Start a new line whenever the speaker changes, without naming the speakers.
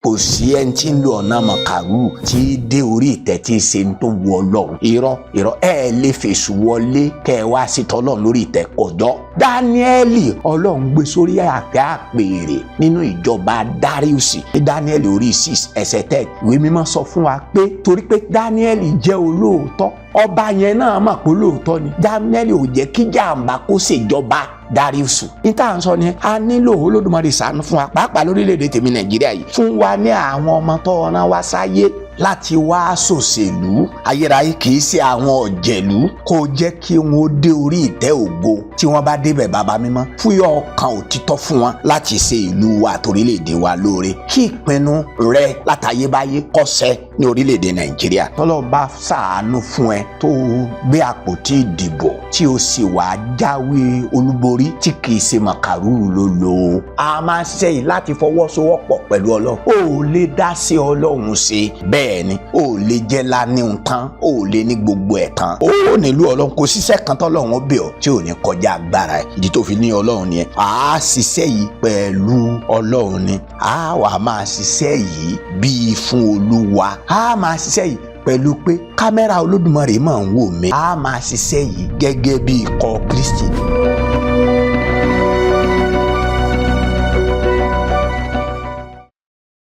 kò sí ẹni tí ń lo ọ̀nà màkàrú tí dé orí ìtẹ́ tí ń ṣe tó wọ Ọlọ́run. irọ́ ẹ lè fèsù wọlé kẹ ẹ wá sí tọ́lọ́run lórí ìtẹ́ kọjọ́. Dáníẹ́lì Ọlọ́run gbé sórí àga àpèrè nínú ìjọba Dáríùsì ní Dáníẹ́lì orí 6 ẹsẹ̀ 10. ìwé mímọ́ sọ fún wa pé torí pé Dáníẹ́lì jẹ́ olóòótọ́, ọba yẹn náà mọ̀ pé olóòótọ́ ni. Dáníẹ́lì ò jẹ́ kí jàǹbá kó ṣèjọba Dáríùsù. ní tá à ń sọ ni a nílò Olódùmarè ṣàánú fún wa, pàápàá lórílẹ̀‐èdè tèmi Nàìjíríà yìí, fún wa ní àwọn ọmọ tó rán wá sáyé láti wá ṣòṣèlú ayérayé, kì í ṣe àwọn ọ̀jẹ̀lú. kó jẹ́ kí wọ́n dé orí ìtẹ́ ògo, tí wọ́n bá débẹ̀ bàbá mímọ́ fúyọ́ ọkàn òtítọ́ fún wọn láti ṣe ìlú wa àtòrílẹ̀‐èdè wa lóore, kí ìpinnu rẹ látayébáyé kó ṣẹ ní orílẹ̀‐èdè Nàìjíríà. tọ́lọ́ bá ṣàánú fún ẹ tó gbé àpótí ìdìbò tí o sì wá jáwé olúborí tí kì í ṣe màkàrú ló lò, a máa ṣiṣẹ́ yìí láti fọwọ́sowọ́pọ̀ pẹ̀lú Ọlọ́run. o lè dá sí Ọlọ́run ṣe bẹ́ẹ̀ ni, o lè jẹ́ lánìhun tán, o lè ní gbogbo ẹ̀ tán. ó nílò Ọlọ́run, kò síṣẹ́ kan tọ́lọ́run ó bẹ̀ ọ́ tí ò ní kọjá agbára ẹ̀. ìdí tó fi ní Ọlọ́run nìyẹn. a ṣiṣẹ́ yìí pẹ̀lú Ọlọ́run ni, a wà máa ṣiṣẹ́ yìí bíi fún Olúwa, a máa ṣiṣẹ́ yìí pẹ̀lú pé kámẹ́rà Olódùmarè máa ń wò mí, a máa ṣiṣẹ́ yìí gẹ́gẹ́ bí ikọ̀ Kristi.